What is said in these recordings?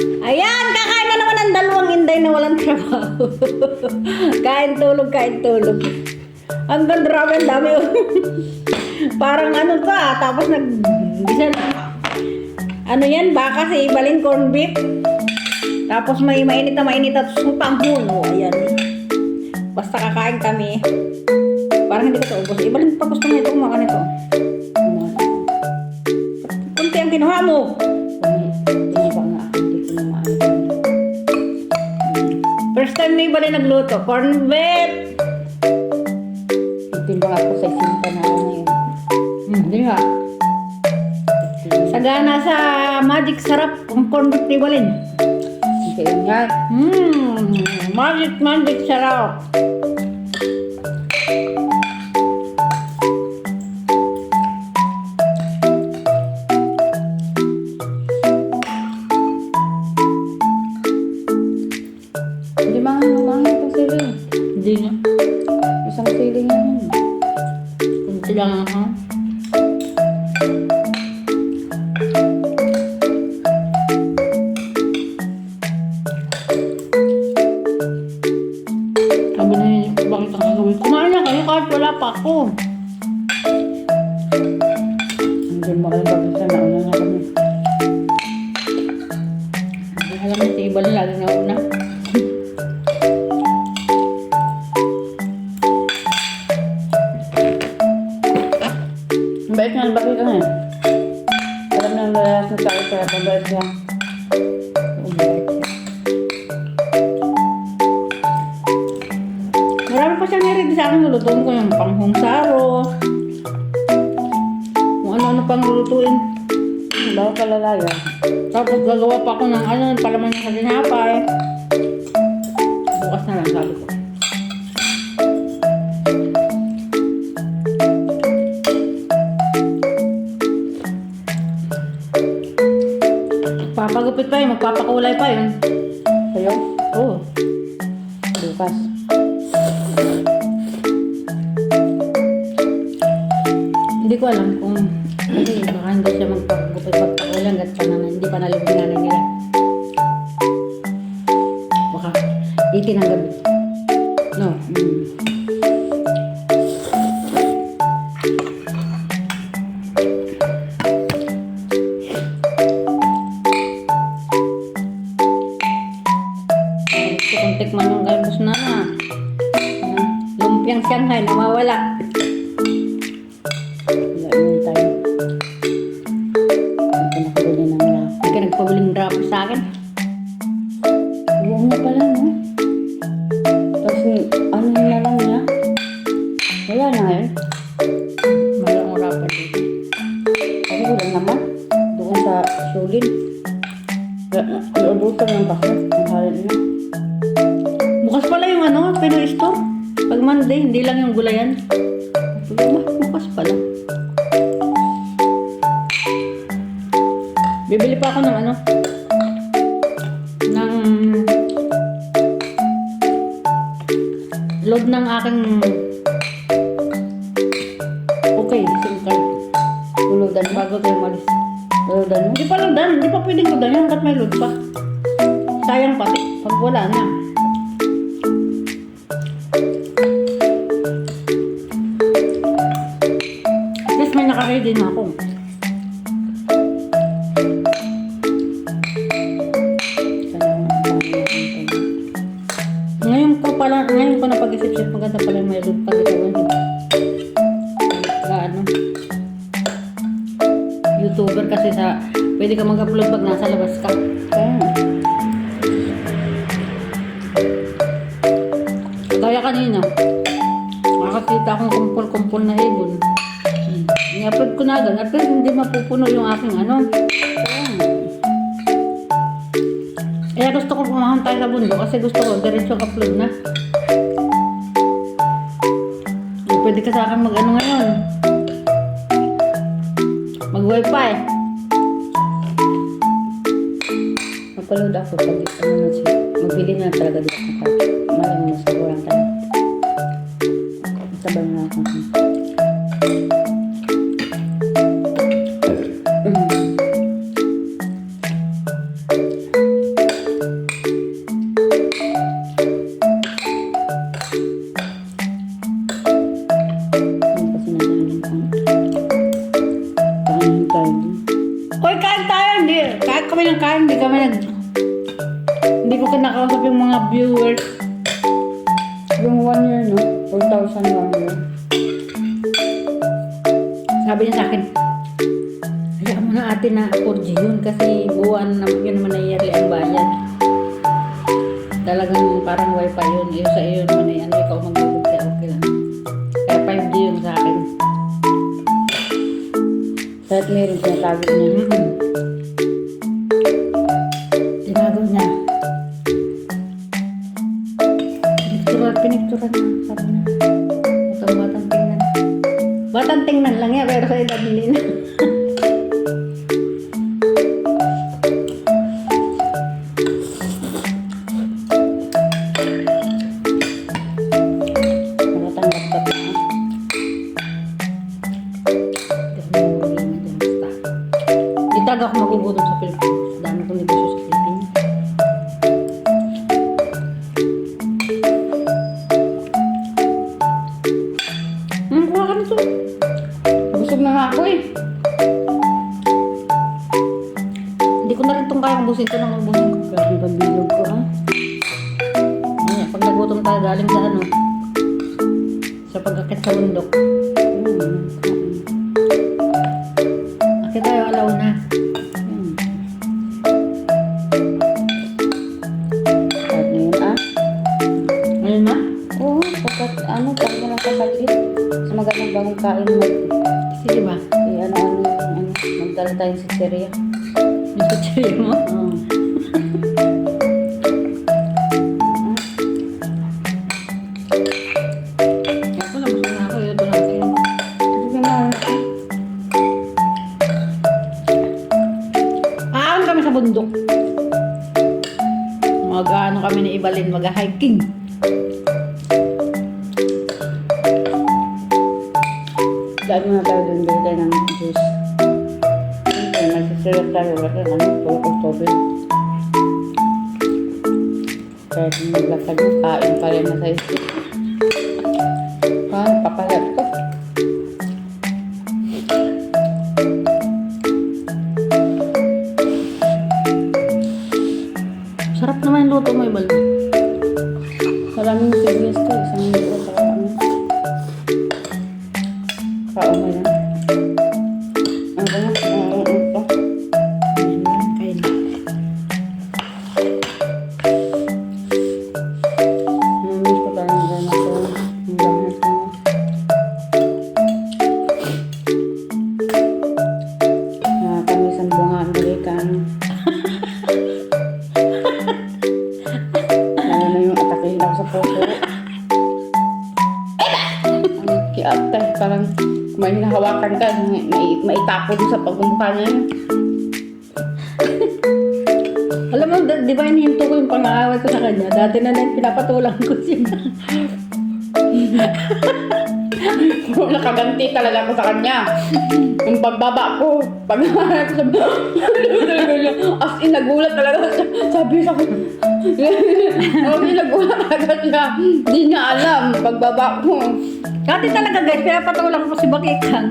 Ayan, kakain na naman ang dalawang inday na walang trabaho. Kain tulog, kain tulog. Hanggang grabe, ang dami. Parang ano to tapos nag-gisa na. Ano yan, baka si Ibalin corn beef. Tapos may mainit at supang hulo. Ayan. Basta kakain kami. Parang hindi ko ito ubos. Ibalin pa gusto nito kumaka nito. Kunti ang kinuha mo. First time na Ibalin nagluto. Corn beef. Timbang ako sa isinta na ano yun. Hindi nga. Sagana sa magic sarap ang corn beef ni Ibalin. Kaya yun nga. Magic sarap. Hindi mga itong sili. Hindi nga. Isang sili nga yun. Kunti lang ako. Sabi na yun, bakit ang gagawin? Kumain na kayo kahit wala pa ako. Hindi mo kayo pagkita na una na kami. Alam mo, si Ibalin lagi na una. Ang bait nga, bakit ka nga? Alam na ang lalas na tayo kaya pabait siya. Ang bait siya. Marami pa siyang niredy sa akin. Lulutuin ko yung panghong saro. Kung ano-ano pang lulutuin. Bawa kalalaya. Tapos gagawa pa ako ng ano, palaman niya sa tinapay. Bukas na lang, sabi ko. Magpapagupit pa yun, magpapakulay pa yun. Sa'yo? Oo. Bukas. Hindi ko alam kung kasi baka hindi siya magpapakulay hanggat pa naman, hindi pa nalibig na nila. Baka 18 ng gabi. No. Gusto kong tikman yung galbos na lumpiang Shanghai na mawala. Wala naman tayo. Hindi ko nakabili ng wrap. Hindi ka nagpabiling drop sa akin. Oo nga pala, no? Tapos, ano yun na lang niya? Wala na ngayon. Malang urapan dito. Kasi wala naman. Doon sa Shulin. Naubutan ng bakit. Ang halin niya. Bukas pala yung ano, Pinoy Store. Pag Monday, hindi lang yung gulayan. Bukas pala. Bibili pa ako ng ano, ng load ng aking okay, SIM card. Tuludan mo. Bago tayo malis. Tuludan mo. Hindi pa loadan, hindi pa pwedeng loadan yan, hanggat may load pa. Sayang pati, pag wala na. At least may nakaready na ako. Ngayon ko napag-isip-isip, maganda pala yung may load pag ito. Ano? YouTuber kasi pwede ka mag-upload pag nasa labas ka. Kaya kanina, makakita akong kumpul-kumpul na ibon. I-upload ko na agad. At least hindi mapupuno yung aking ano. Kaya gusto ko pumahantay sa bundok kasi gusto ko diretso upload na. Pwede ka sa akin mag-ano ngayon. Mag-wifi. Magpaload ako pag ano na siya. Magbili na talaga dito ng card. Maraming mas kurang tayo. Sabay na ako. hindi kami hindi ko kinakausap yung mga viewers. Yung 1 year, no? 4,000 1 year. Sabi niya sa akin, hayaan mo na ate na 4G yun kasi buwan na yun naman na yearly ang bayad. Talagang parang wifi yun. Iyo sa iyo naman ay ano, ikaw mag-google kaya okay lang. Kaya 5G yun sa akin. Kahit meron sinatago niya. Tinago niya. Pinicturan na. Sabi niya. Itong batang tingnan. Batang tingnan lang yan, pero sa edad hindi na. Nakatanggap ka pa. Di talaga ako magugutom sa Pilipinas. Dami kong negosyo sa Pilipinas. Kuha ka nito. Busog na nga ako eh. Hindi ko na rin itong kayang ubusin ito nang ubusin ko. Grabe pagbilog ko ah. Ay, pag nagutom tayo galing sa ano, sa pag-akit sa bundok. Akit tayo, alaw na. Kahit ngayon ah. Ayun na. Oo, pagkat ano, pag mo lang kasakit. Sa magandang bagong kain mo. Sige ba? Eh, ano, magdala tayo sa serya. Yung kutsili mo? Oo. Ako na, gusto na ako. Ito lang kayo. Sige na. Aon kami sa bundok. Mag-ano kami ni Ibalin, mag-hiking. Dahil muna tayo dun bili tayo ng juice. Siyempre, magsisirat tayo. Kasi ano, puro tubig. Kahit maglakad yung kain pa rin na sa isip. Paano, papalat ko. Sarap naman yung luto mo, Ibalin. Maraming sibuyas to. Isang lito sa ano. Kao mo yan. Ano ba nga? Ito. Kain. Namiss ko talagang ganito. Ang lahat mo. Nakakamiss ang bunga ang balikan. Lalo na yung atakihin ako sa puso. Ang kiatay. Parang kung may hinahawakan ka, maitapo din sa pagmumukha niya yun. Alam mo, di ba hinihinto ko yung pang-aaway ko sa kanya? Dati na pinapatulang ko siya. Kung nakaganti talaga ako sa kanya. Yung pagbaba ko, pag-aharap sa as in, nagulat talaga siya. Sabi sa akin, as in, nagulat talaga siya. Hindi niya alam, pagbaba ko. Dati talaga guys, pinapatulang ko si Bakikan.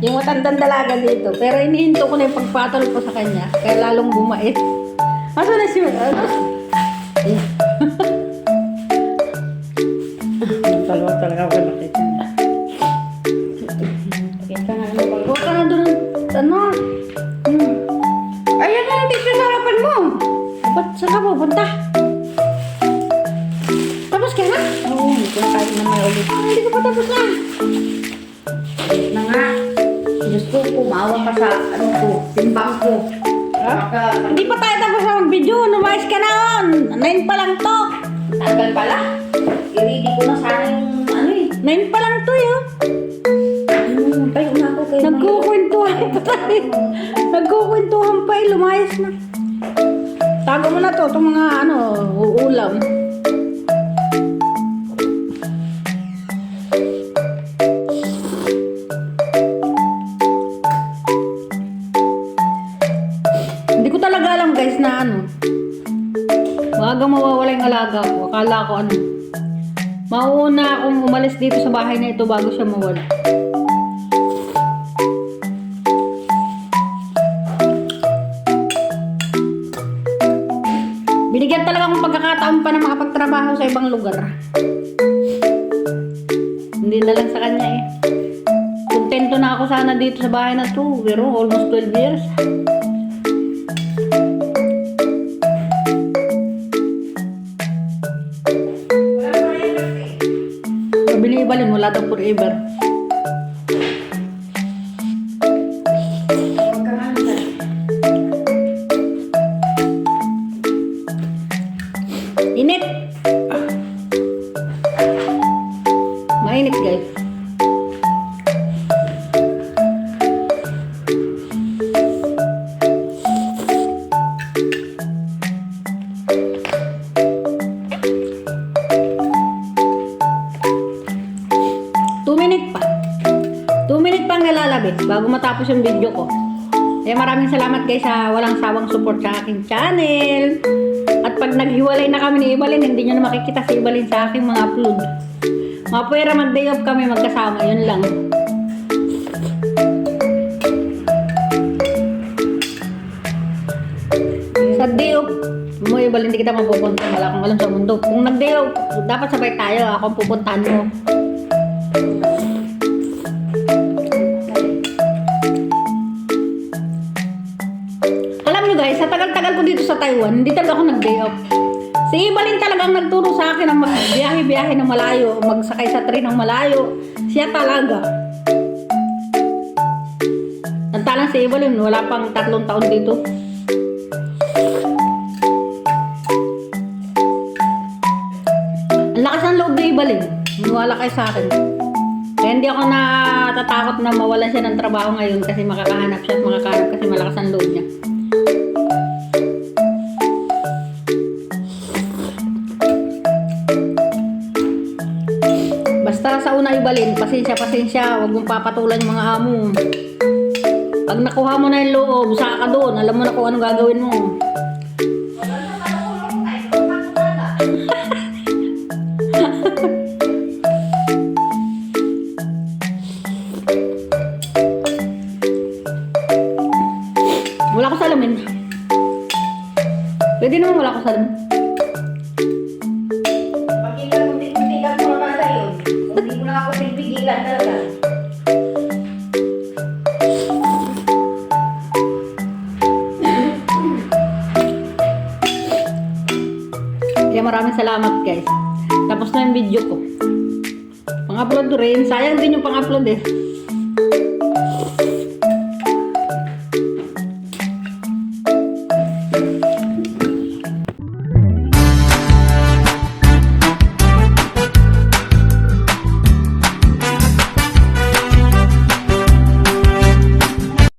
Yung matandang dalaga dito. Pero inihinto ko na yung pagpatol ko sa kanya. Kaya lalong bumait. Asa na si ano? Nagtalawa talaga ako kay Bakikan. Bakikan na ano ba? Huwag ka na doon. Ano? Ayan na, dito sa harapan mo. Ba't saan ka pupunta? Tapos ka na? Oo, hindi ko na kain na may ulit. Hindi ka pa tapos na. Wait na nga. Diyos ko, pumawa ka sa ano ko, timbang ko. Baka, Hindi pa tayo tapos na mag-video. Numayos ka na on. 9 pa lang to. tagal pala. I-ready ko na sana yung ano eh. 9 pa lang to yun. Tayo na ako kayo. Nagkukwentuhan pa tayo. Nagkukwentuhan pa eh. Lumayas na. Tago mo na to. Itong mga ano, uulam. Hindi ko talaga alam guys na ano. Maaga mawawala yung alaga ko. Akala ko ano. Mauuna akong umalis dito sa bahay na ito bago siya mawala. Binigyan talaga akong pagkakataon pa na makapagtrabaho sa ibang lugar. Hindi na lang sa kanya eh. Kontento na ako sana dito sa bahay na to. Pero almost 12 years. Binibalin, wala daw forever. Init. Mainit guys. Pang nalalabit bago matapos yung video ko. Kaya maraming salamat guys sa walang sawang support sa aking channel. At pag naghiwalay na kami ni Ibalin, hindi nyo na makikita si Ibalin sa aking mga upload. Mapwera mag-day off kami magkasama, yun lang. Sa day off mo Ibalin, hindi kita mapupunta. Wala kang alam sa mundo. Kung nag-day off, dapat sabay tayo. Ako ang pupuntahan mo. Guys, sa tagal-tagal ko dito sa Taiwan, hindi talaga ako nag-day off. Si Ibalin talagang nagturo sa akin ng magbiyahe-biyahe ng malayo, magsakay sa train ng malayo. Siya talaga. Tantalang si Ibalin, wala pang 3 taon dito. Ang lakas ng loob ni Ibalin. Maniwala kayo sa akin. Kaya hindi ako natatakot na mawalan siya ng trabaho ngayon kasi makakahanap siya at makakahanap kasi malakas ang loob niya. Basta sa una Ibalin, pasensya, huwag mong papatulan yung mga amo. Pag nakuha mo na yung loob, saka ka doon, alam mo na kung anong gagawin mo. Wala ko salamin. Pwede naman wala ko salamin. Kaya maraming salamat guys. Tapos na yung video ko. Pang-upload rin. Sayang din yung pang-upload eh.